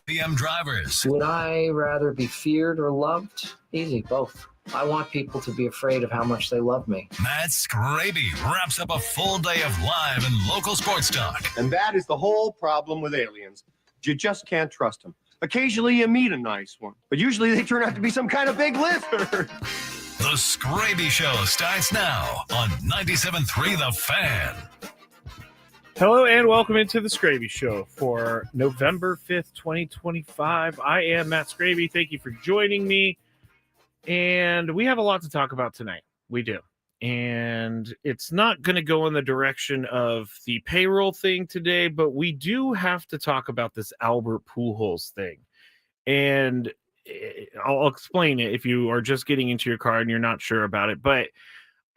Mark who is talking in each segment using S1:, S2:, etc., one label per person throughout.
S1: PM drivers.
S2: Would I rather be feared or loved? Easy, both. I want people to be afraid of how much they love me.
S1: Matt Skraby wraps up a full day of live and local sports talk.
S3: And that is the whole problem with aliens. You just can't trust them. Occasionally you meet a nice one, but usually they turn out to be some kind of big lizard.
S1: The Skraby Show starts now on 97.3 The Fan.
S4: Hello and welcome into the Skraby Show for November 5th, 2025. I am Matt Skraby. Thank you for joining me. And we have a lot to talk about tonight. We do. And it's not going to go in the direction of the payroll thing today, but we do have to talk about this Albert Pujols thing. And I'll explain it if you are just getting into your car and you're not sure about it. But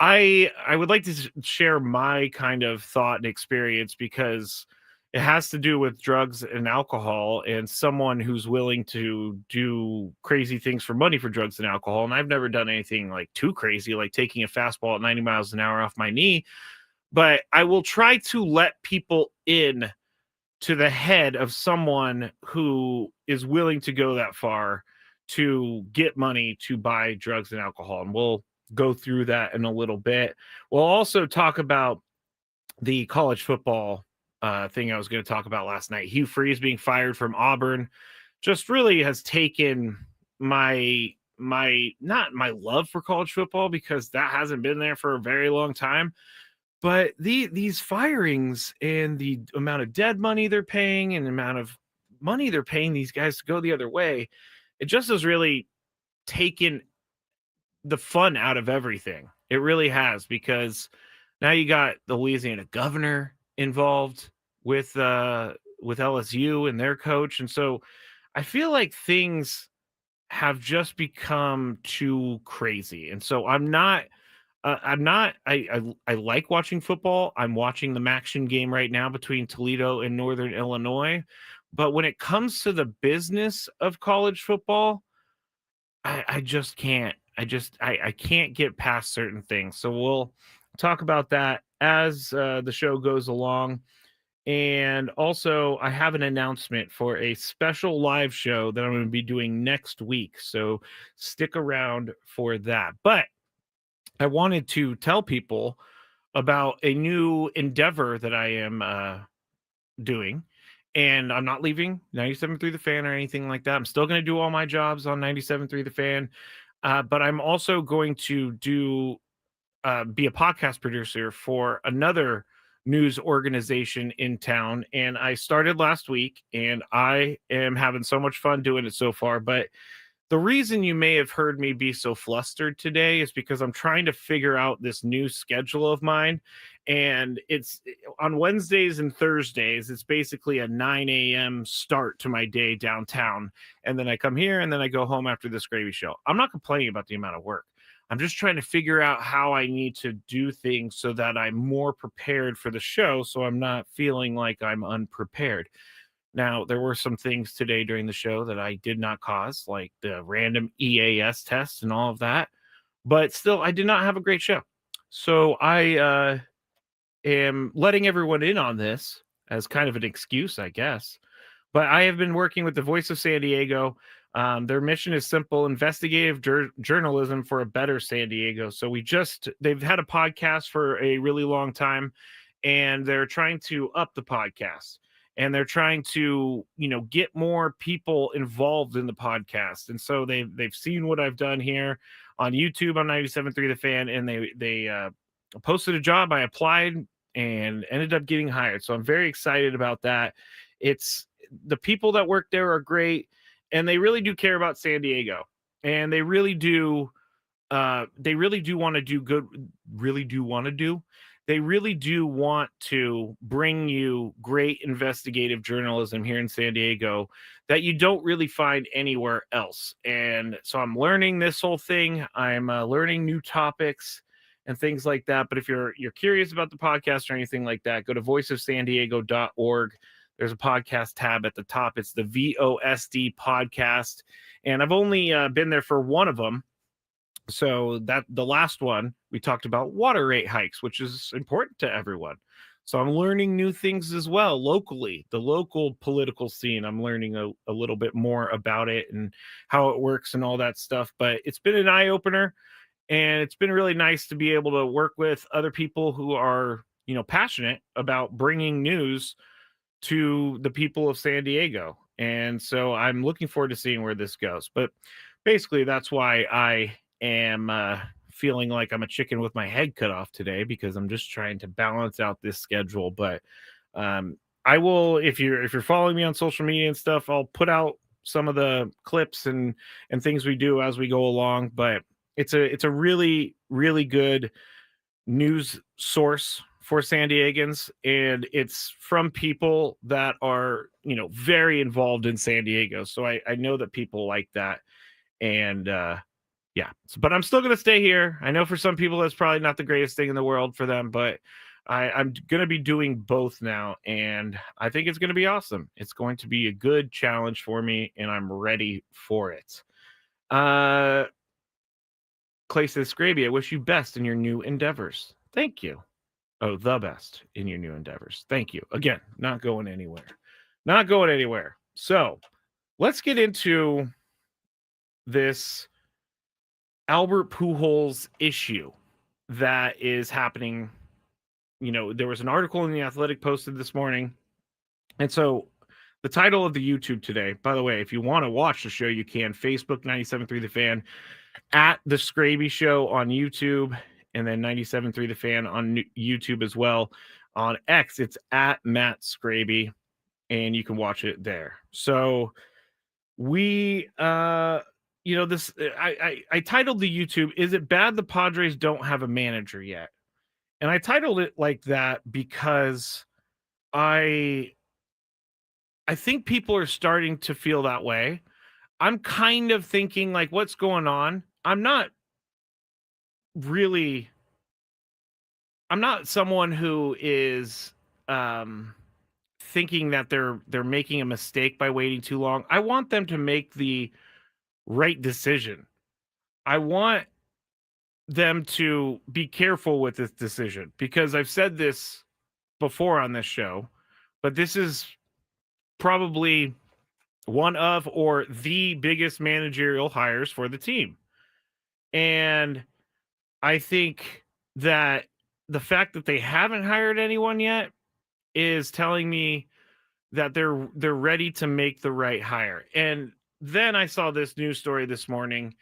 S4: I would like to share my kind of thought and experience because it has to do with drugs and alcohol and someone who's willing to do crazy things for money for drugs and alcohol. And I've never done anything like too crazy, like taking a fastball at 90 miles an hour off my knee. But I will try to let people in to the head of someone who is willing to go that far to get money to buy drugs and alcohol. And we'll go through that in a little bit. We'll also talk about the college football thing I was going to talk about last night. Hugh Freeze being fired from Auburn just really has taken my not my love for college football, because that hasn't been there for a very long time, but these firings and the amount of dead money they're paying and the amount of money they're paying these guys to go the other way, it just has really taken the fun out of everything. It really has, because now you got the Louisiana governor involved with LSU and their coach. And so I feel like things have just become too crazy. And so I like watching football. I'm watching the Maction game right now between Toledo and Northern Illinois. But when it comes to the business of college football, I just can't. I can't get past certain things. So we'll talk about that as the show goes along. And also, I have an announcement for a special live show that I'm going to be doing next week. So stick around for that. But I wanted to tell people about a new endeavor that I am doing. And I'm not leaving 97.3 The Fan or anything like that. I'm still going to do all my jobs on 97.3 The Fan. But I'm also going to be a podcast producer for another news organization in town. And I started last week, and I am having so much fun doing it so far. But the reason you may have heard me be so flustered today is because I'm trying to figure out this new schedule of mine. And it's on Wednesdays and Thursdays. It's basically a 9 a.m. start to my day downtown. And then I come here and then I go home after the Skraby Show. I'm not complaining about the amount of work. I'm just trying to figure out how I need to do things so that I'm more prepared for the show, so I'm not feeling like I'm unprepared. Now, there were some things today during the show that I did not cause, like the random EAS test and all of that. But still, I did not have a great show. So I am letting everyone in on this as kind of an excuse, I guess. But I have been working with the Voice of San Diego. Their mission is simple: investigative journalism for a better San Diego. So they've had a podcast for a really long time, and they're trying to up the podcast, and they're trying to, get more people involved in the podcast. And so they've seen what I've done here on YouTube on 97.3 The Fan, and they posted a job. I applied and ended up getting hired. So I'm very excited about that. It's the people that work there are great, and they really do care about San Diego, and they really do want to do good, they really do want to bring you great investigative journalism here in San Diego that you don't really find anywhere else. And so I'm learning this whole thing. I'm learning new topics and things like that. But if you're curious about the podcast or anything like that, go to voiceofsandiego.org. There's a podcast tab at the top. It's the VOSD podcast. And I've only been there for one of them. So that the last one, we talked about water rate hikes, which is important to everyone. So I'm learning new things as well locally, the local political scene. I'm learning a little bit more about it and how it works and all that stuff. But it's been an eye opener, and it's been really nice to be able to work with other people who are, passionate about bringing news to the people of San Diego. And so I'm looking forward to seeing where this goes. But basically, that's why I am feeling like I'm a chicken with my head cut off today, because I'm just trying to balance out this schedule. But I will, if you're following me on social media and stuff, I'll put out some of the clips and things we do as we go along. But it's a really, really good news source for San Diegans, and it's from people that are, very involved in San Diego. So I know that people like that. And yeah, but I'm still going to stay here. I know for some people that's probably not the greatest thing in the world for them, but I'm going to be doing both now, and I think it's going to be awesome. It's going to be a good challenge for me, and I'm ready for it. Clay says, Skraby, I wish you best in your new endeavors. Thank you. Oh, the best in your new endeavors. Thank you. Again, not going anywhere. Not going anywhere. So let's get into this Albert Pujols issue that is happening. There was an article in The Athletic posted this morning. And so the title of the YouTube today, by the way, if you want to watch the show, you can. Facebook 97.3 The Fan, at The Skraby Show on YouTube, and then 97.3 The Fan on YouTube as well. On X, it's at Matt Skraby, and you can watch it there. So we, this, I titled the YouTube, Is It Bad the Padres Don't Have a Manager Yet? And I titled it like that because I think people are starting to feel that way. I'm kind of thinking, like, what's going on? I'm not someone who is thinking that they're making a mistake by waiting too long. I want them to make the right decision. I want them to be careful with this decision, because I've said this before on this show, but this is probably one of, or the biggest managerial hires for the team. And I think that the fact that they haven't hired anyone yet is telling me that they're ready to make the right hire. And then I saw this news story this morning,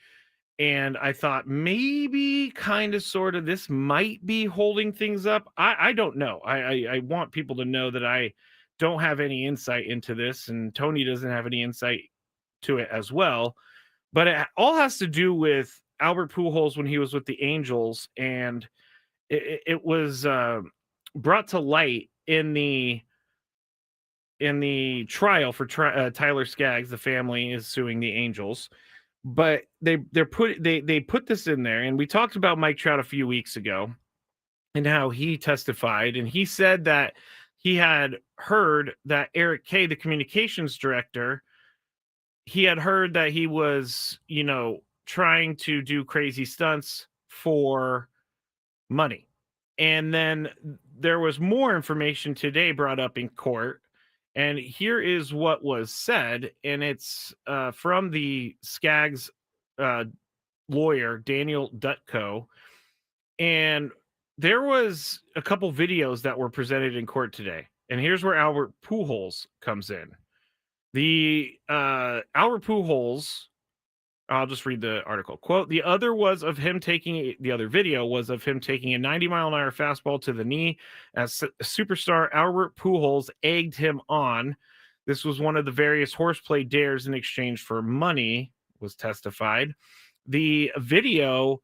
S4: and I thought maybe kind of sort of this might be holding things up. I don't know. I want people to know that I don't have any insight into this, and Tony doesn't have any insight to it as well. But it all has to do with Albert Pujols when he was with the Angels, and it was brought to light in the trial for Tyler Skaggs. The family is suing the Angels, but they put this in there, and we talked about Mike Trout a few weeks ago and how he testified, and he said that he had heard that Eric Kay, the communications director, he had heard that he was, trying to do crazy stunts for money. And then there was more information today brought up in court. And here is what was said. And it's from the Skaggs lawyer, Daniel Dutko. And there was a couple videos that were presented in court today. And here's where Albert Pujols comes in. The Albert Pujols, I'll just read the article. Quote, the other video was of him taking a 90-mile-an-hour fastball to the knee as superstar Albert Pujols egged him on. This was one of the various horseplay dares in exchange for money, was testified. The video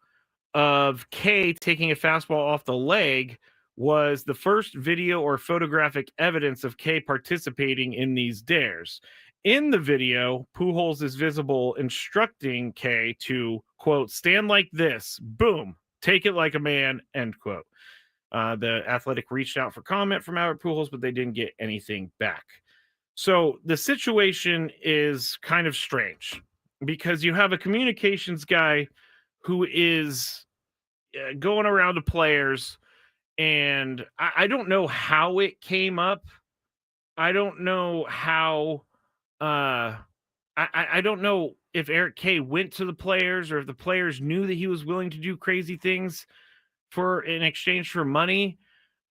S4: of Kay taking a fastball off the leg was the first video or photographic evidence of Kay participating in these dares. In the video, Pujols is visible instructing Kay to, quote, stand like this, boom, take it like a man, end quote. The Athletic reached out for comment from Albert Pujols, but they didn't get anything back. So the situation is kind of strange because you have a communications guy who is going around to players And I don't know how it came up. I don't know how I don't know if Eric K went to the players or if the players knew that he was willing to do crazy things for in exchange for money.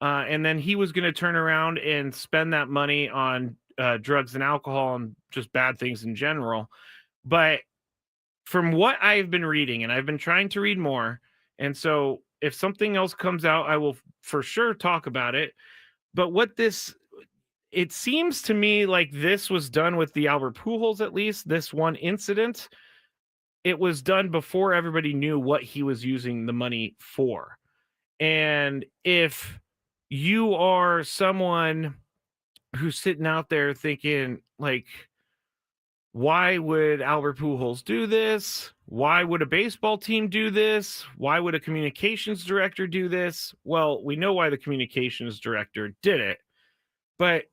S4: And then he was going to turn around and spend that money on drugs and alcohol and just bad things in general. But from what I've been reading, and I've been trying to read more, and so if something else comes out, I will for sure talk about it. But it seems to me like this was done with the Albert Pujols, at least this one incident. It was done before everybody knew what he was using the money for. And if you are someone who's sitting out there thinking, like, why would Albert Pujols do this? Why would a baseball team do this? Why would a communications director do this? Well, we know why the communications director did it. But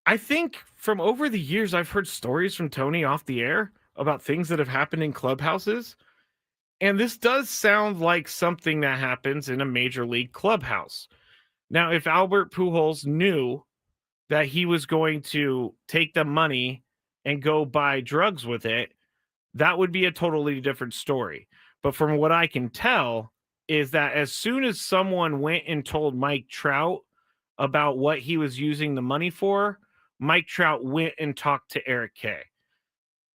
S4: I think from over the years, I've heard stories from Tony off the air about things that have happened in clubhouses. And this does sound like something that happens in a major league clubhouse. Now, if Albert Pujols knew that he was going to take the money and go buy drugs with it, that would be a totally different story. But from what I can tell is that as soon as someone went and told Mike Trout about what he was using the money for, Mike Trout went and talked to Eric K.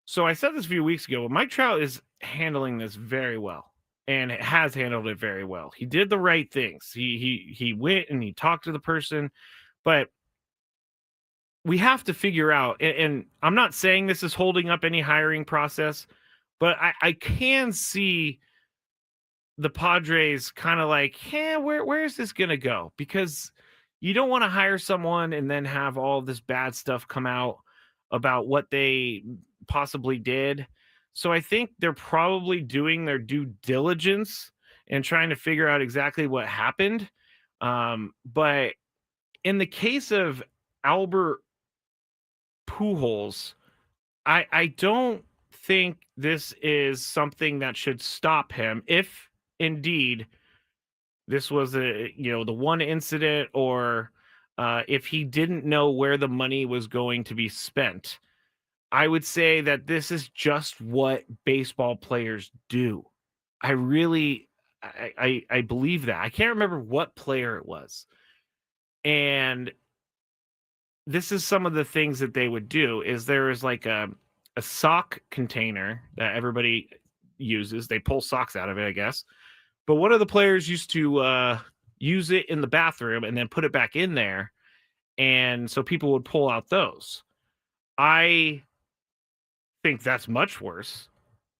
S4: So I said this a few weeks ago, but Mike Trout is handling this very well and has handled it very well. He did the right things. He went and he talked to the person, but we have to figure out, and I'm not saying this is holding up any hiring process, but I can see the Padres kind of like, where is this going to go? Because you don't want to hire someone and then have all this bad stuff come out about what they possibly did. So I think they're probably doing their due diligence and trying to figure out exactly what happened. But in the case of Albert Pujols, I don't think this is something that should stop him if indeed this was the one incident, or if he didn't know where the money was going to be spent. I would say that this is just what baseball players do. I really, I believe that. I can't remember what player it was. And this is some of the things that they would do is there is like a sock container that everybody uses. They pull socks out of it, I guess. But one of the players used to use it in the bathroom and then put it back in there. And so people would pull out those. I think that's much worse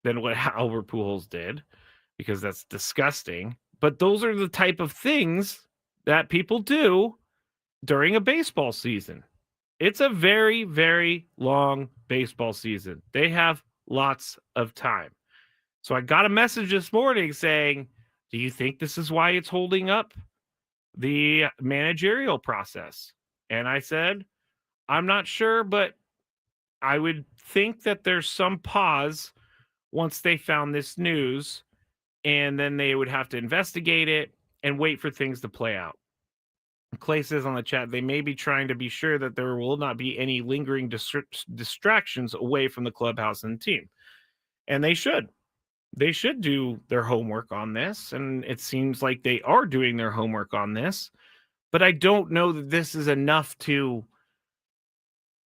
S4: than what Albert Pujols did, because that's disgusting. But those are the type of things that people do during a baseball season. It's a very, very long baseball season. They have lots of time. So I got a message this morning saying, do you think this is why it's holding up the managerial process? And I said, I'm not sure, but I would think that there's some pause once they found this news, and then they would have to investigate it and wait for things to play out. Clay says on the chat, they may be trying to be sure that there will not be any lingering distractions away from the clubhouse and the team. And they should. They should do their homework on this. And it seems like they are doing their homework on this. But I don't know that this is enough to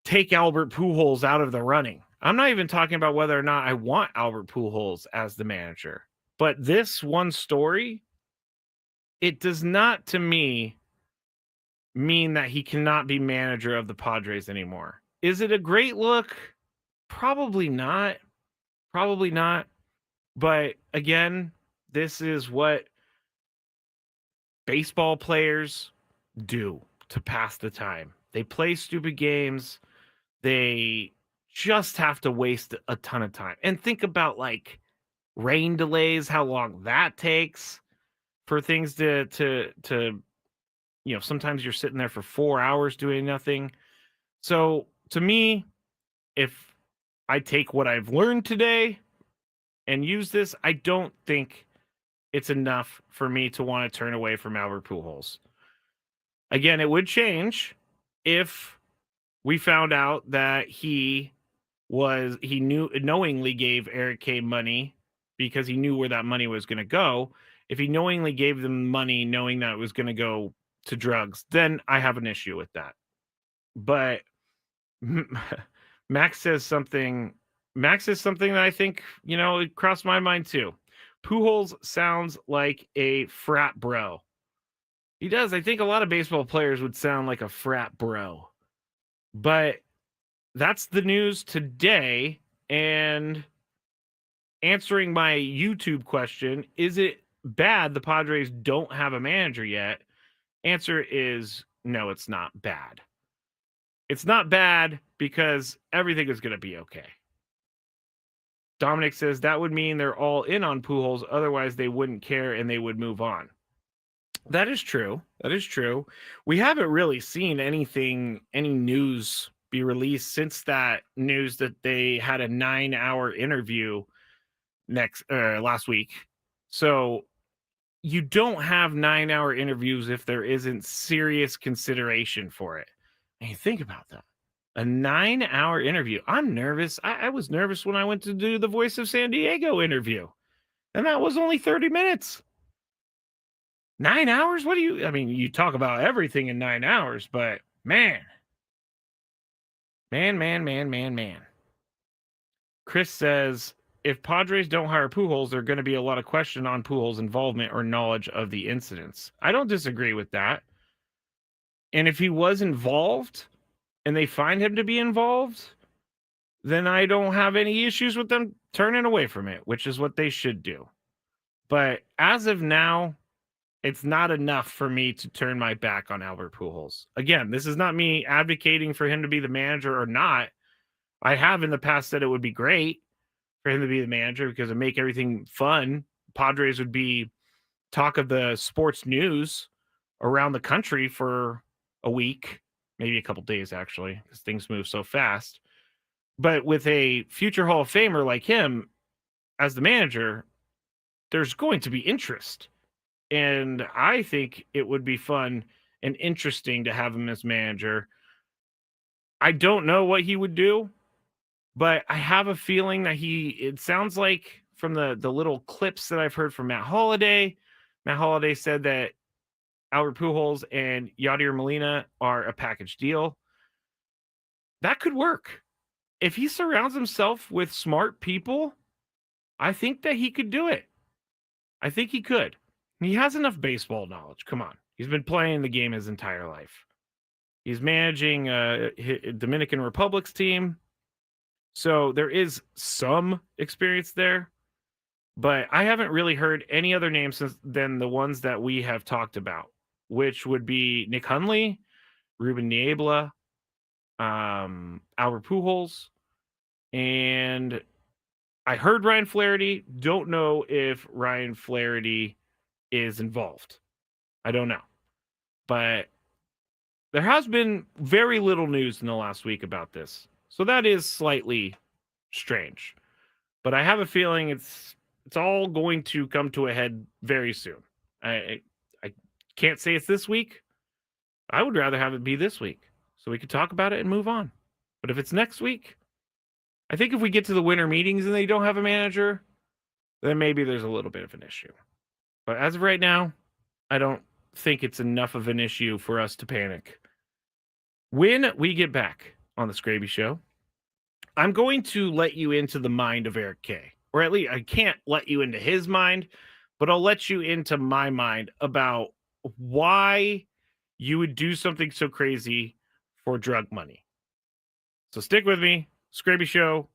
S4: take Albert Pujols out of the running. I'm not even talking about whether or not I want Albert Pujols as the manager. But this one story, it does not, to me, mean that he cannot be manager of the Padres anymore. Is it a great look? Probably not. Probably not. But again, this is what baseball players do to pass the time. They play stupid games. They just have to waste a ton of time. And think about like rain delays, how long that takes for things to sometimes you're sitting there for 4 hours doing nothing. So to me, if I take what I've learned today and use this, I don't think it's enough for me to want to turn away from Albert Pujols. Again, it would change if we found out that he knowingly gave Eric K money because he knew where that money was going to go. If he knowingly gave them money knowing that it was going to go to drugs, then I have an issue with that. But Max says something that I think, it crossed my mind too. Pujols sounds like a frat bro. He does. I think a lot of baseball players would sound like a frat bro. But that's the news today. And answering my YouTube question, is it bad the Padres don't have a manager yet? Answer is no, it's not bad. It's not bad because everything is going to be okay. Dominic says that would mean they're all in on Pujols. Otherwise, they wouldn't care and they would move on. That is true. That is true. We haven't really seen any news be released since that news that they had a 9-hour interview last week. So you don't have 9-hour interviews if there isn't serious consideration for it. And you think about that. A 9-hour interview. I'm nervous. I was nervous when I went to do the Voice of San Diego interview. And that was only 30 minutes. 9 hours? You talk about everything in 9 hours, but man. Chris says, if Padres don't hire Pujols, there's going to be a lot of question on Pujols' involvement or knowledge of the incidents. I don't disagree with that. And if he was involved and they find him to be involved, then I don't have any issues with them turning away from it, which is what they should do. But as of now, it's not enough for me to turn my back on Albert Pujols. Again, this is not me advocating for him to be the manager or not. I have in the past said it would be great for him to be the manager because it would make everything fun. Padres would be talk of the sports news around the country for a week, maybe a couple days actually, because things move so fast. But with a future Hall of Famer like him as the manager, there's going to be interest. And I think it would be fun and interesting to have him as manager. I don't know what he would do, but I have a feeling that it sounds like from the little clips that I've heard from Matt Holliday said that Albert Pujols and Yadier Molina are a package deal. That could work. If he surrounds himself with smart people, I think that he could do it. I think he could. He has enough baseball knowledge. Come on. He's been playing the game his entire life. He's managing Dominican Republic's team. So there is some experience there. But I haven't really heard any other names than the ones that we have talked about, which would be Nick Hundley, Ruben Niebla, Albert Pujols, and I heard Ryan Flaherty. Don't know if Ryan Flaherty is involved. I don't know. But there has been very little news in the last week about this. So that is slightly strange. But I have a feeling it's all going to come to a head very soon. I can't say it's this week. I would rather have it be this week so we could talk about it and move on. But if it's next week, I think if we get to the winter meetings and they don't have a manager, then maybe there's a little bit of an issue. But as of right now, I don't think it's enough of an issue for us to panic. When we get back on the Skraby Show, I'm going to let you into the mind of Eric K. Or at least I can't let you into his mind, but I'll let you into my mind about why you would do something so crazy for drug money. So stick with me. Skraby Show,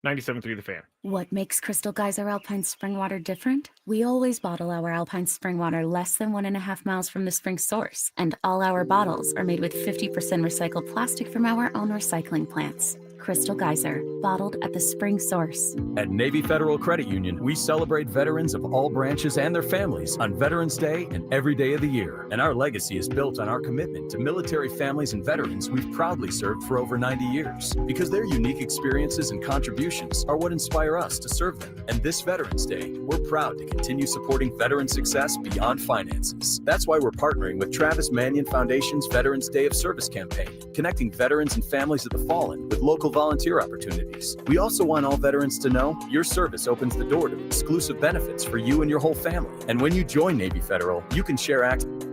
S4: 97.3 The Fan.
S5: What makes Crystal Geyser Alpine Spring Water different? We always bottle our Alpine Spring Water less than 1.5 miles from the spring source, and all our bottles are made with 50% recycled plastic from our own recycling plants. Crystal Geyser, bottled at the spring source.
S6: At Navy Federal Credit Union, we celebrate veterans of all branches and their families on Veterans Day and every day of the year. And our legacy is built on our commitment to military families and veterans we've proudly served for over 90 years. Because their unique experiences and contributions are what inspire us to serve them. And this Veterans Day, we're proud to continue supporting veteran success beyond finances. That's why we're partnering with Travis Manion Foundation's Veterans Day of Service campaign, connecting veterans and families of the fallen with local volunteer opportunities. We also want all veterans to know your service opens the door to exclusive benefits for you and your whole family. And when you join Navy Federal, you can share access.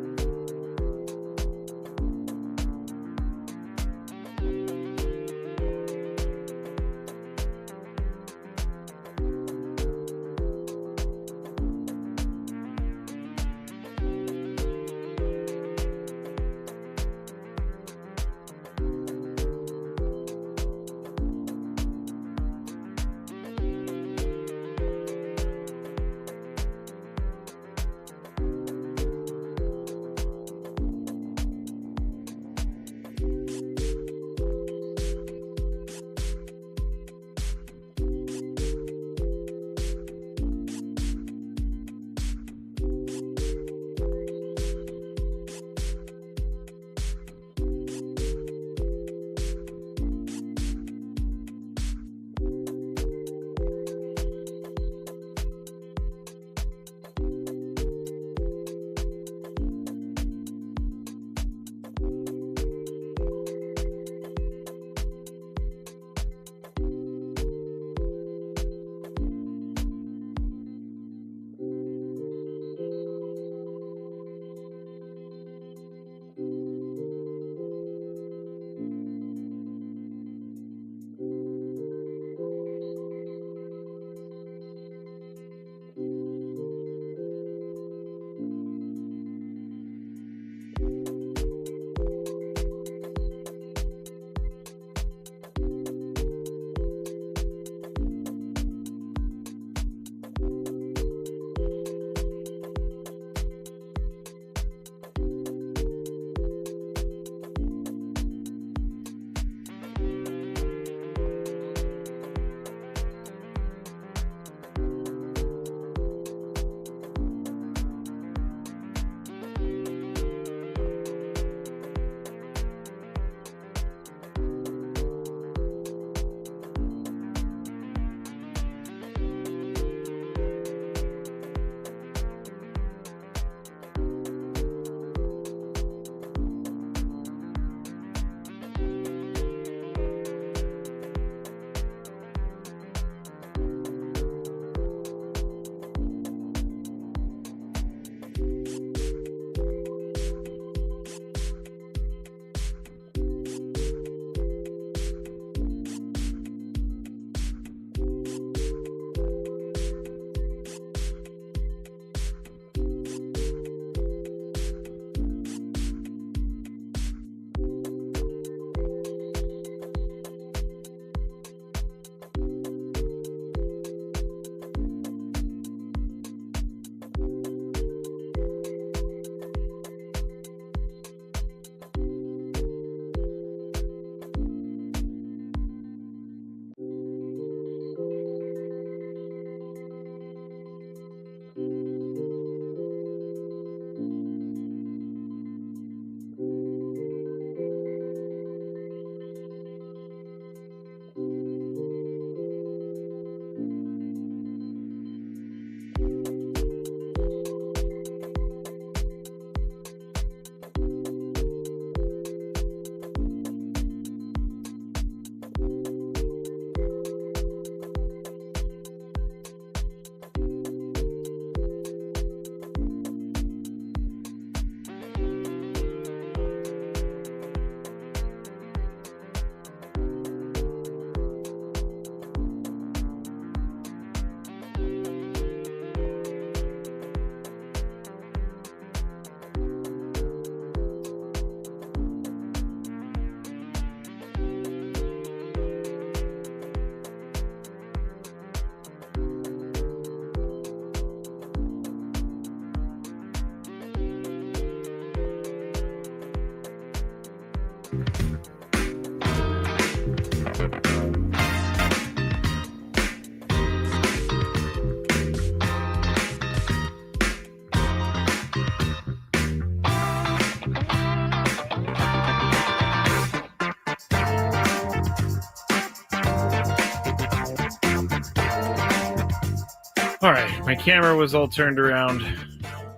S4: All right, my camera was all turned around.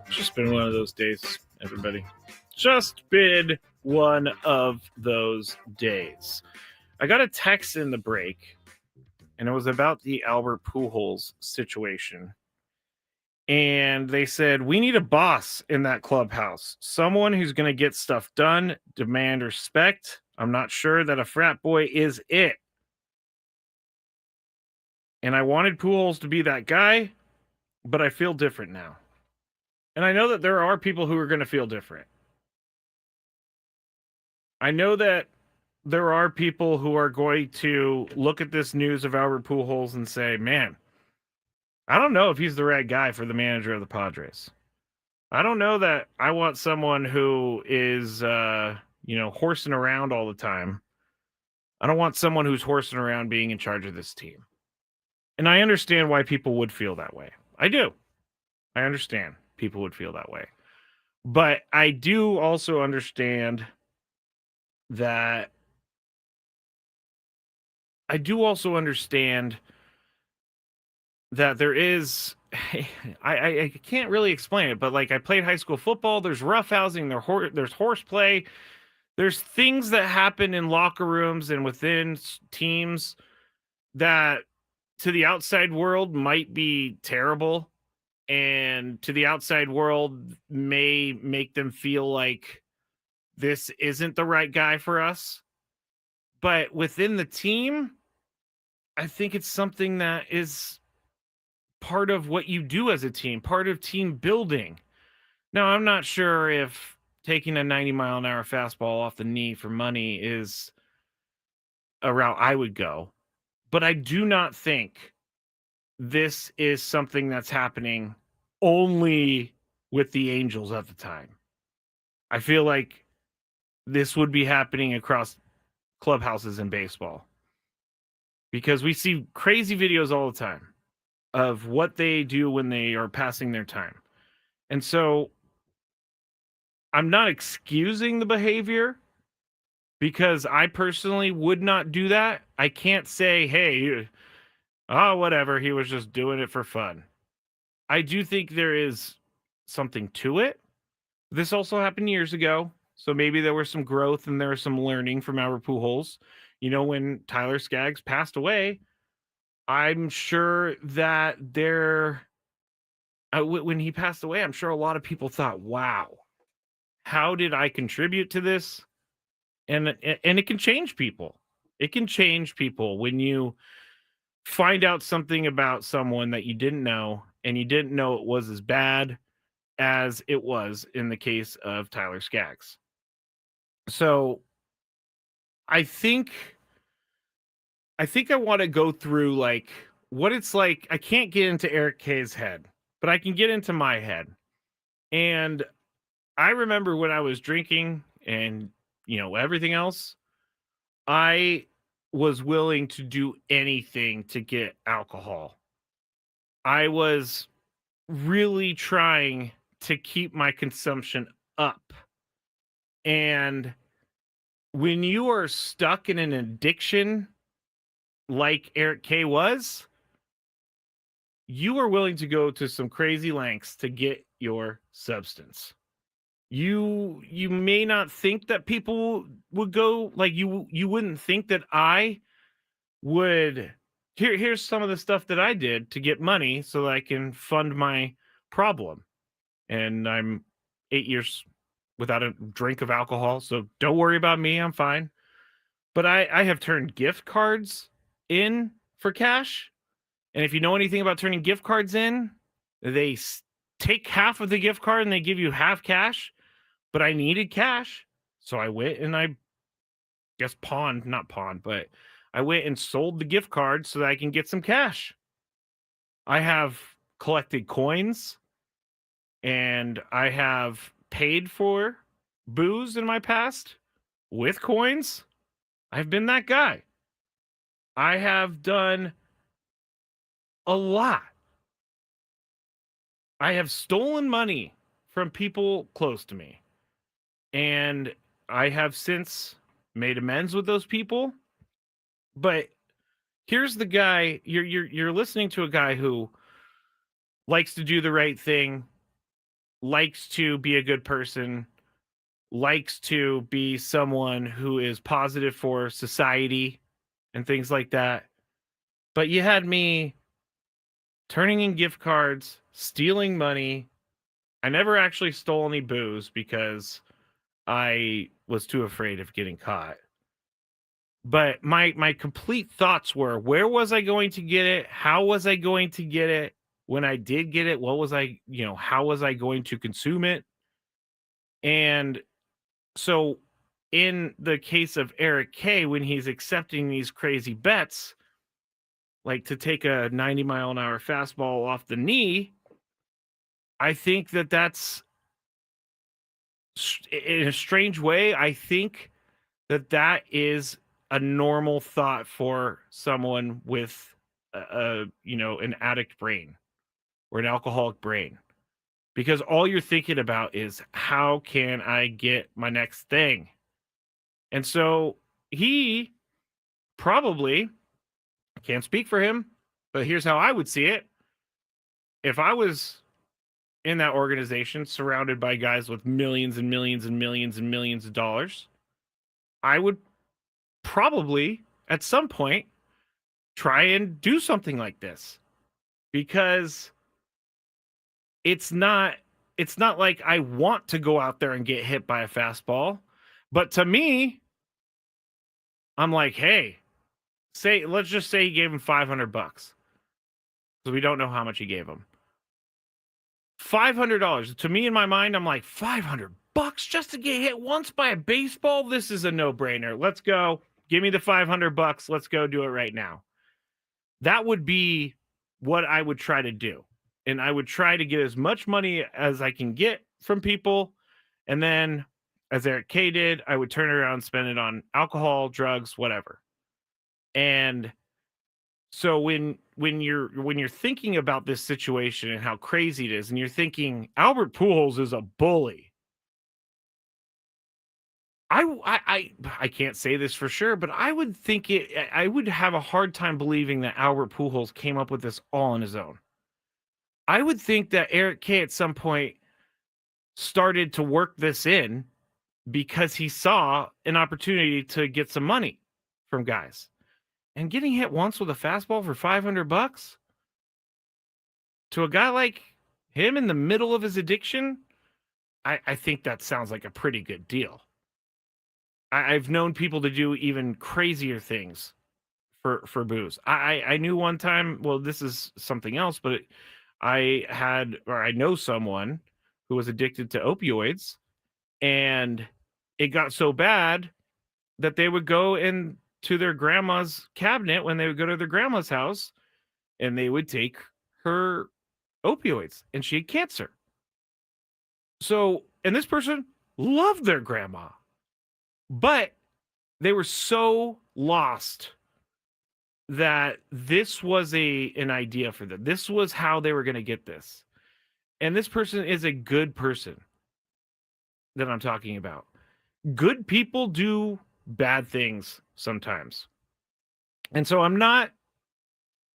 S4: Just been one of those days, everybody. Just been one of those days. I got a text in the break, and it was about the Albert Pujols situation. And they said, we need a boss in that clubhouse. Someone who's going to get stuff done, demand respect. I'm not sure that a frat boy is it. And I wanted Pujols to be that guy, but I feel different now. And I know that there are people who are going to feel different. I know that there are people who are going to look at this news of Albert Pujols and say, man, I don't know if he's the right guy for the manager of the Padres. I don't know that I want someone who is, horsing around all the time. I don't want someone who's horsing around being in charge of this team. And I understand why people would feel that way. I do. I understand people would feel that way. But I do also understand that there is, I can't really explain it, but like I played high school football, there's roughhousing, there's horseplay, there's things that happen in locker rooms and within teams that to the outside world might be terrible, and to the outside world may make them feel like this isn't the right guy for us. But within the team, I think it's something that is part of what you do as a team, part of team building. Now, I'm not sure if taking a 90-mile-an-hour fastball off the knee for money is a route I would go, but I do not think this is something that's happening only with the Angels at the time. I feel like this would be happening across clubhouses in baseball, because we see crazy videos all the time of what they do when they are passing their time. And so I'm not excusing the behavior, because I personally would not do that. I can't say, hey, whatever, he was just doing it for fun. I do think there is something to it. This also happened years ago, so maybe there was some growth and there was some learning from Albert Pujols. You know, when Tyler Skaggs passed away, I'm sure that when he passed away, I'm sure a lot of people thought, wow, how did I contribute to this? And it can change people. It can change people when you find out something about someone that you didn't know, and you didn't know it was as bad as it was in the case of Tyler Skaggs. So I think I want to go through like what it's like. I can't get into Eric K's head, but I can get into my head. And I remember when I was drinking and, everything else, I was willing to do anything to get alcohol. I was really trying to keep my consumption up. And when you are stuck in an addiction like Eric K was, you are willing to go to some crazy lengths to get your substance. You may not think that people would go, like, you wouldn't think that I would. Here's some of the stuff that I did to get money so that I can fund my problem. And I'm 8 years without a drink of alcohol, so don't worry about me. I'm fine. But I have turned gift cards in for cash. And if you know anything about turning gift cards in, they take half of the gift card and they give you half cash. But I needed cash. So I went and I went and sold the gift card so that I can get some cash. I have collected coins, and I have paid for booze in my past with coins. I've been that guy. I have done a lot. I have stolen money from people close to me. And I have since made amends with those people. But here's the guy, you're listening to a guy who likes to do the right thing, likes to be a good person, likes to be someone who is positive for society and things like that. But you had me turning in gift cards, stealing money. I never actually stole any booze because I was too afraid of getting caught. But my complete thoughts were, where was I going to get it? How was I going to get it? When I did get it, what was I, how was I going to consume it? And so in the case of Eric K, when he's accepting these crazy bets, like to take a 90-mile-an-hour fastball off the knee, I think that that's, in a strange way, I think that that is a normal thought for someone with an addict brain or an alcoholic brain, because all you're thinking about is, how can I get my next thing? And so he probably, I can't speak for him, but here's how I would see it. If I was in that organization surrounded by guys with millions and millions and millions and millions of dollars, I would probably at some point try and do something like this, because it's not like I want to go out there and get hit by a fastball. But to me, I'm like, hey, let's just say he gave him $500, because we don't know how much he gave him. $500. To me, in my mind, I'm like, $500 just to get hit once by a baseball? This is a no-brainer. Let's go. Give me the $500. Let's go do it right now. That would be what I would try to do. And I would try to get as much money as I can get from people. And then, as Eric K did, I would turn around and spend it on alcohol, drugs, whatever. And so when you're thinking about this situation and how crazy it is, and you're thinking Albert Pujols is a bully, I can't say this for sure, but I would think I would have a hard time believing that Albert Pujols came up with this all on his own. I would think that Eric K at some point started to work this in because he saw an opportunity to get some money from guys. And getting hit once with a fastball for $500 to a guy like him in the middle of his addiction, I think that sounds like a pretty good deal. I've known people to do even crazier things for booze. I knew one time, well, this is something else, but I know someone who was addicted to opioids, and it got so bad that they would go into their grandma's cabinet when they would go to their grandma's house, and they would take her opioids, and she had cancer. So, and this person loved their grandma, but they were so lost that this was an idea for them. This was how they were going to get this. And this person is a good person that I'm talking about. Good people do bad things sometimes. And so I'm not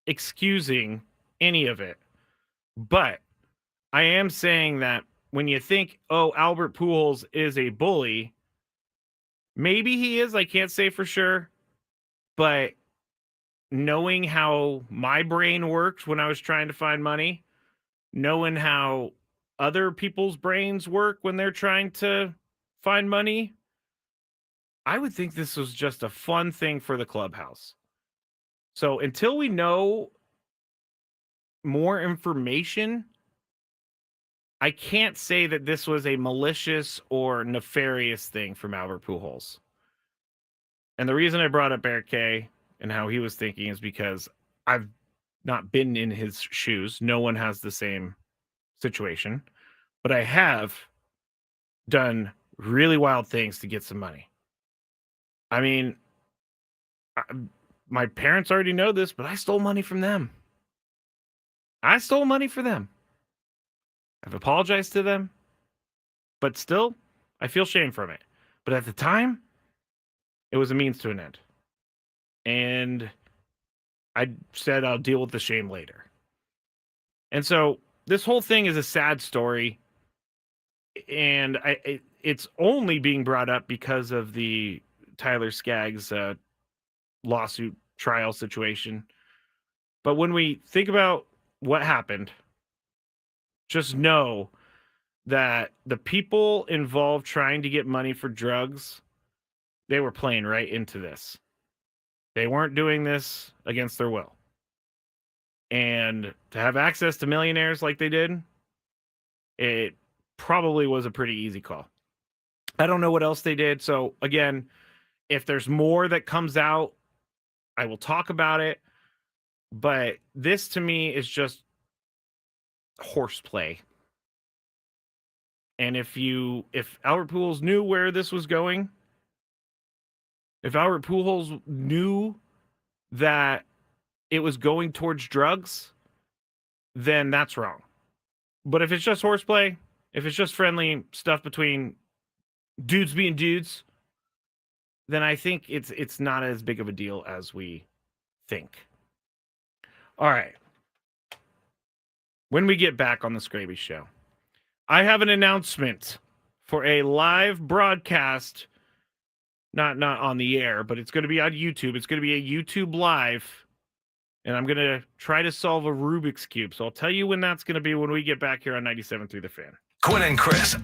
S4: excusing any of it, but I am saying that when you think, oh, Albert Pujols is a bully, maybe he is, I can't say for sure, but knowing how my brain worked when I was trying to find money, knowing how other people's brains work when they're trying to find money, I would think this was just a fun thing for the clubhouse. So until we know more information, I can't say that this was a malicious or nefarious thing from Albert Pujols. And the reason I brought up Eric K and how he was thinking is because I've not been in his shoes. No one has the same situation, but I have done really wild things to get some money. I mean, my parents already know this, but I stole money from them. I stole money for them. I've apologized to them, but still, I feel shame from it. But at the time, it was a means to an end. And I said I'll deal with the shame later. And so this whole thing is a sad story, and it's only being brought up because of the Tyler Skaggs lawsuit trial situation. But when we think about what happened, just know that the people involved trying to get money for drugs, they were playing right into this. They weren't doing this against their will. And to have access to millionaires like they did, it probably was a pretty easy call. I don't know what else they did. So again, if there's more that comes out, I will talk about it. But this to me is just horseplay. And if Albert Pujols knew where this was going, if Albert Pujols knew that it was going towards drugs, then that's wrong. But if it's just horseplay, if it's just friendly stuff between dudes being dudes, then I think it's not as big of a deal as we think. All right. When we get back on the Skraby Show, I have an announcement for a live broadcast, not on the air, but it's going to be on YouTube. It's going to be a YouTube live, and I'm going to try to solve a Rubik's Cube. So I'll tell you when that's going to be when we get back here on 97.3 The Fan.
S1: Quinn and Chris.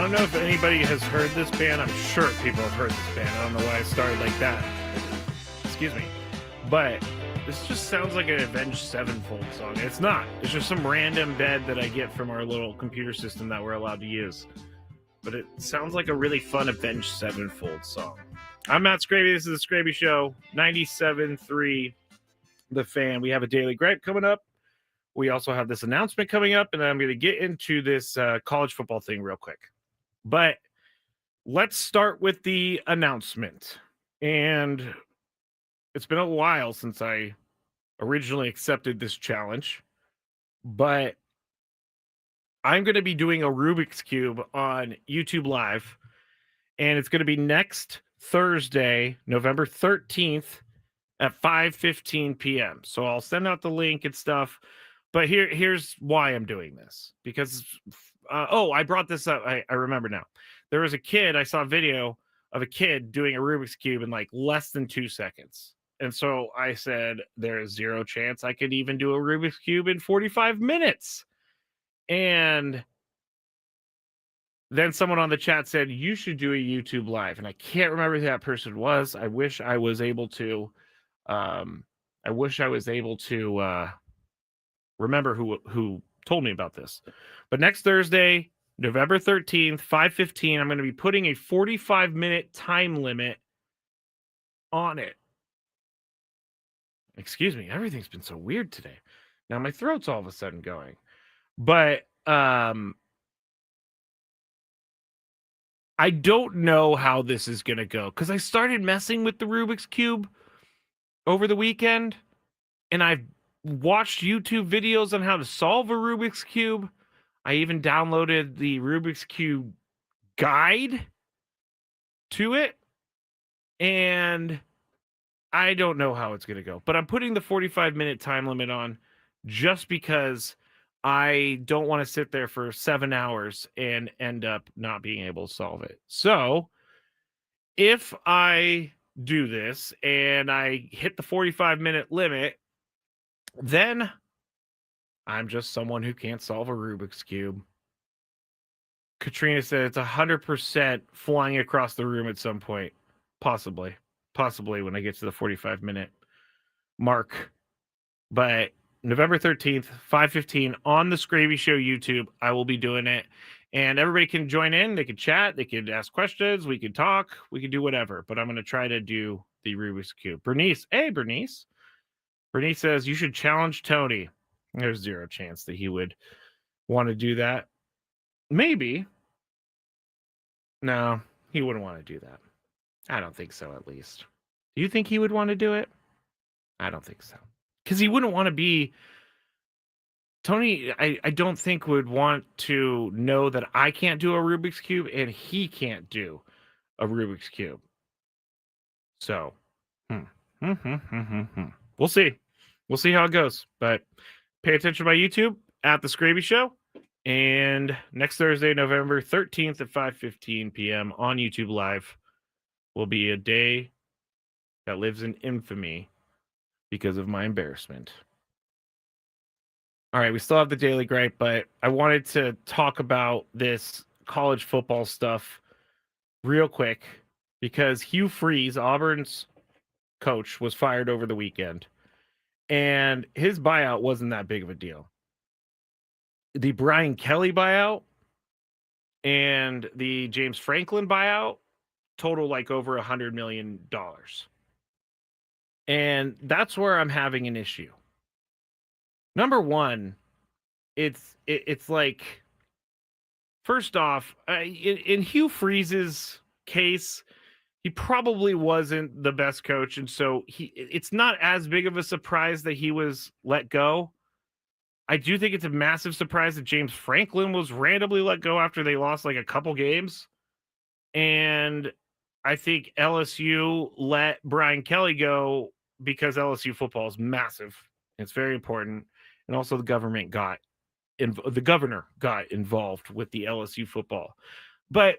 S4: don't know if anybody has heard this band. I'm sure people have heard this band. I don't know why I started like that. Excuse me. But this just sounds like an Avenged Sevenfold song. It's not. It's just some random bed that I get from our little computer system that we're allowed to use. But it sounds like a really fun Avenged Sevenfold song. I'm Matt Skraby. This is the Skraby Show, 97.3 The Fan. We have a Daily Gripe coming up. We also have this announcement coming up, and then I'm going to get into this college football thing real quick. But let's start with the announcement. And it's been a while since I originally accepted this challenge, but I'm going to be doing a Rubik's Cube on YouTube Live, and it's going to be next Thursday, November 13th at 5:15 p.m. So I'll send out the link and stuff. But here's why I'm doing this. Because, I brought this up. I remember now. There was a kid, I saw a video of a kid doing a Rubik's Cube in like less than 2 seconds. And so I said, there is zero chance I could even do a Rubik's Cube in 45 minutes. And then someone on the chat said, you should do a YouTube Live. And I can't remember who that person was. I wish I was able to remember who told me about this. But next Thursday, November 13th, 5:15, I'm going to be putting a 45-minute time limit on it. Excuse me, everything's been so weird today. Now my throat's all of a sudden going. But I don't know how this is going to go, because I started messing with the Rubik's Cube over the weekend, and I've watched YouTube videos on how to solve a Rubik's Cube. I even downloaded the Rubik's Cube guide to it, and I don't know how it's going to go. But I'm putting the 45-minute time limit on just because I don't want to sit there for 7 hours and end up not being able to solve it. So if I do this and I hit the 45-minute limit, then I'm just someone who can't solve a Rubik's Cube. Katrina said it's 100% flying across the room at some point. Possibly when I get to the 45-minute mark. But November 13th, 5:15 on the Skraby Show YouTube, I will be doing it. And everybody can join in. They can chat. They can ask questions. We can talk. We can do whatever. But I'm going to try to do the Rubik's Cube. Bernice. Hey, Bernice. Bernice says, you should challenge Tony. There's zero chance that he would want to do that. Maybe. No, he wouldn't want to do that. I don't think so, at least. Do you think he would want to do it? I don't think so. Because he wouldn't want to be... Tony, I don't think would want to know that I can't do a Rubik's Cube and he can't do a Rubik's Cube. So, we'll see. We'll see how it goes. But pay attention to my YouTube at The Skraby Show. And next Thursday, November 13th at 5:15 p.m. on YouTube Live will be a day that lives in infamy because of my embarrassment. All right, we still have the Daily Gripe, but I wanted to talk about this college football stuff real quick because Hugh Freeze, Auburn's coach, was fired over the weekend, and his buyout wasn't that big of a deal. The Brian Kelly buyout and the James Franklin buyout total like over $100 million. And that's where I'm having an issue. Number one, it's like, first off, in Hugh Freeze's case, he probably wasn't the best coach, and so it's not as big of a surprise that he was let go. I do think it's a massive surprise that James Franklin was randomly let go after they lost like a couple games. And I think LSU let Brian Kelly go because LSU football is massive. It's very important. And also the governor got involved with the LSU football. But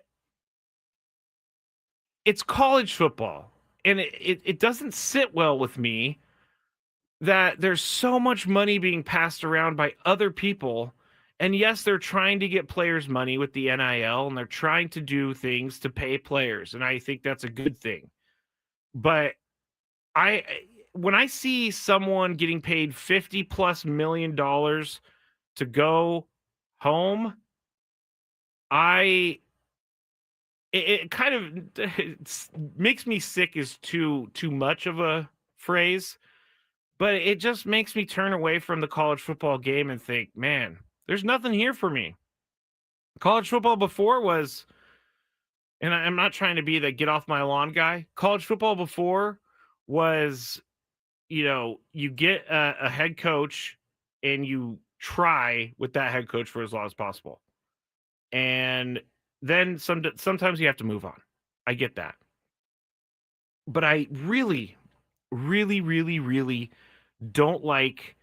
S4: it's college football. And it doesn't sit well with me that there's so much money being passed around by other people And yes, they're trying to get players money with the NIL, and they're trying to do things to pay players, and I think that's a good thing. But when I see someone getting paid $50+ million to go home, it kind of makes me sick is too much of a phrase, but it just makes me turn away from the college football game and think, man, there's nothing here for me. College football before was, and I'm not trying to be the get off my lawn guy. College football before was, you get a head coach and you try with that head coach for as long as possible. And then sometimes you have to move on. I get that. But I really, really, really, really don't like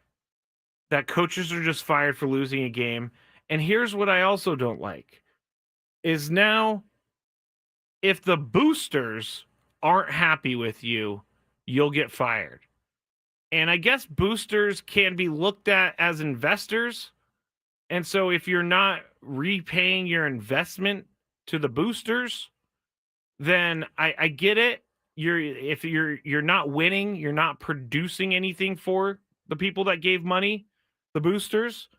S4: that coaches are just fired for losing a game. And here's what I also don't like is now if the boosters aren't happy with you, you'll get fired. And I guess boosters can be looked at as investors. And so if you're not repaying your investment to the boosters, then I get it. If you're not winning, you're not producing anything for the people that gave money, the boosters.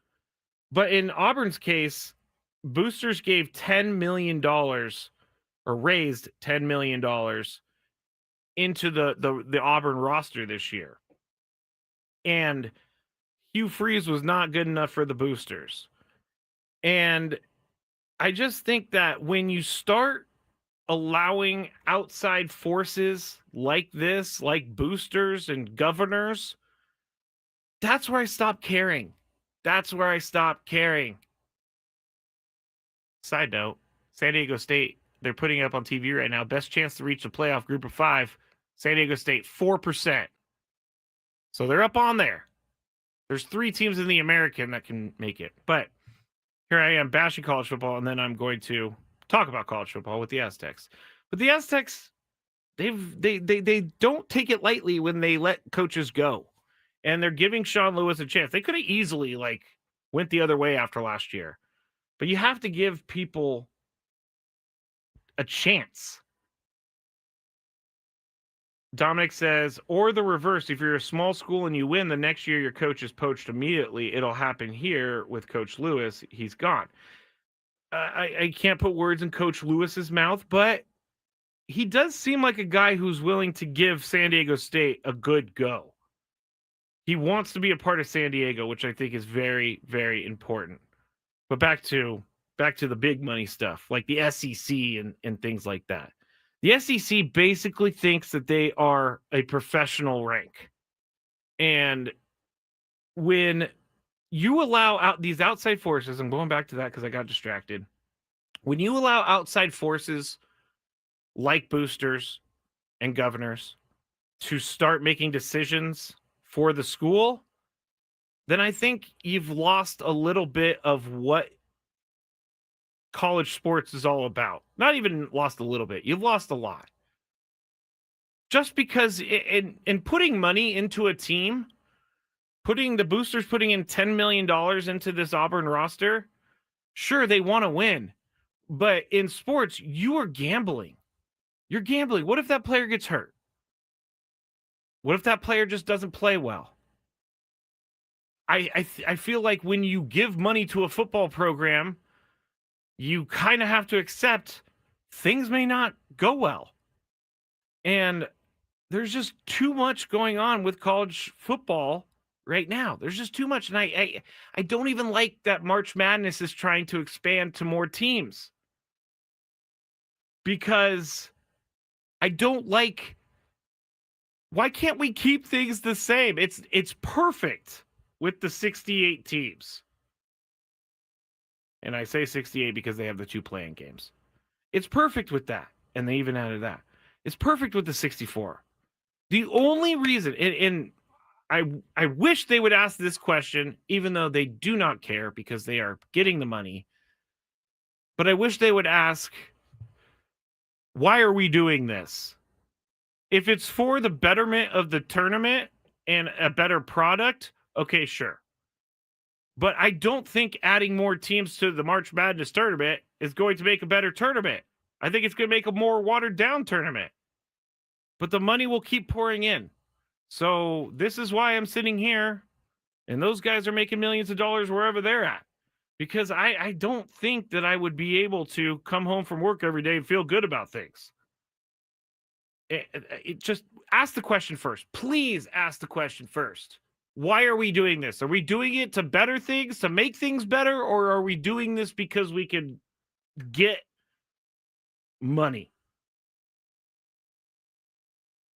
S4: But in Auburn's case, boosters gave $10 million or raised $10 million into the Auburn roster this year. And Hugh Freeze was not good enough for the boosters. And I just think that when you start allowing outside forces like this, like boosters and governors, that's where I stop caring. That's where I stop caring. Side note, San Diego State, they're putting up on TV right now, best chance to reach the playoff group of 5, San Diego State, 4%. So they're up on there. There's 3 teams in the American that can make it. But here I am bashing college football, and then I'm going to talk about college football with the Aztecs. But the Aztecs, they don't take it lightly when they let coaches go. And they're giving Sean Lewis a chance. They could have easily went the other way after last year. But you have to give people a chance. Dominic says, or the reverse, if you're a small school and you win, the next year your coach is poached immediately. It'll happen here with Coach Lewis. He's gone. I can't put words in Coach Lewis's mouth, but he does seem like a guy who's willing to give San Diego State a good go. He wants to be a part of San Diego, which I think is very, very important. But back to the big money stuff, like the SEC and things like that. The SEC basically thinks that they are a professional rank. And when you allow out these outside forces, I'm going back to that because I got distracted. When you allow outside forces like boosters and governors to start making decisions for the school, then I think you've lost a little bit of what college sports is all about. Not even lost a little bit. You've lost a lot. Just because in putting money into a team, putting the boosters putting in $10 million into this Auburn roster, sure, they want to win. But in sports, you are gambling. You're gambling. What if that player gets hurt? What if that player just doesn't play well? I feel like when you give money to a football program, you kind of have to accept things may not go well. And there's just too much going on with college football right now. There's just too much. And I don't even like that March Madness is trying to expand to more teams. Because I don't like, why can't we keep things the same? It's perfect with the 68 teams. And I say 68 because they have the 2 playing games. It's perfect with that. And they even added that. It's perfect with the 64. The only reason, and I wish they would ask this question, even though they do not care because they are getting the money. But I wish they would ask, why are we doing this? If it's for the betterment of the tournament and a better product, okay, sure. But I don't think adding more teams to the March Madness tournament is going to make a better tournament. I think it's going to make a more watered down tournament. But the money will keep pouring in. So this is why I'm sitting here, and those guys are making millions of dollars wherever they're at. Because I don't think that I would be able to come home from work every day and feel good about things. It just ask the question first. Please ask the question first. Why are we doing this? Are we doing it to better things, to make things better, or are we doing this because we can get money?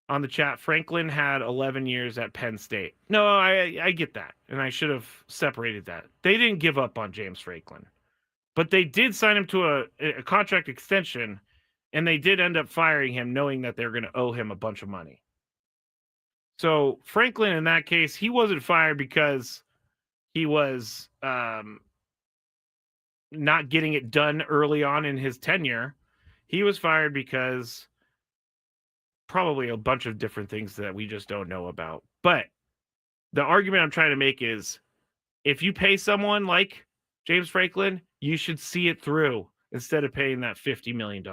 S4: On the chat, Franklin had 11 years at Penn State. No, I get that, and I should have separated that. They didn't give up on James Franklin, but they did sign him to a contract extension, and they did end up firing him knowing that they were going to owe him a bunch of money. So Franklin, in that case, he wasn't fired because he was not getting it done early on in his tenure. He was fired because probably a bunch of different things that we just don't know about. But the argument I'm trying to make is if you pay someone like James Franklin, you should see it through instead of paying that $50 million.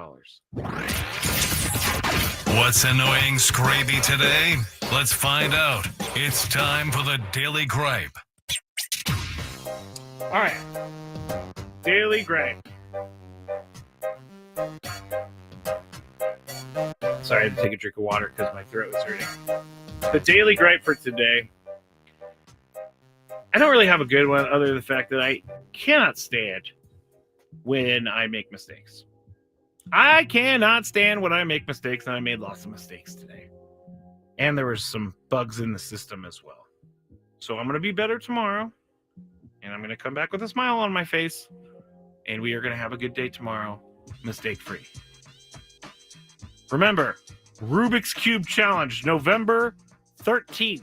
S1: What's annoying Skraby today? Let's find out. It's time for the Daily Gripe.
S4: All right. Daily Gripe. Sorry, I had to take a drink of water because my throat was hurting. The Daily Gripe for today. I don't really have a good one other than the fact that I cannot stand when I make mistakes. I cannot stand when I make mistakes, and I made lots of mistakes today. And there were some bugs in the system as well. So I'm going to be better tomorrow, and I'm going to come back with a smile on my face, and we are going to have a good day tomorrow, mistake-free. Remember, Rubik's Cube Challenge, November 13th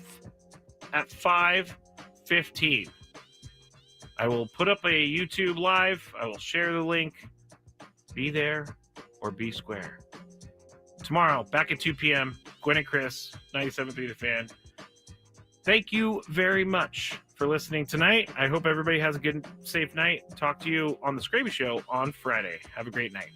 S4: at 5:15. I will put up a YouTube live. I will share the link. Be there or be square. Tomorrow, back at 2 p.m., Gwen and Chris, 97.3 The Fan. Thank you very much for listening tonight. I hope everybody has a good, safe night. Talk to you on the Skraby Show on Friday. Have a great night.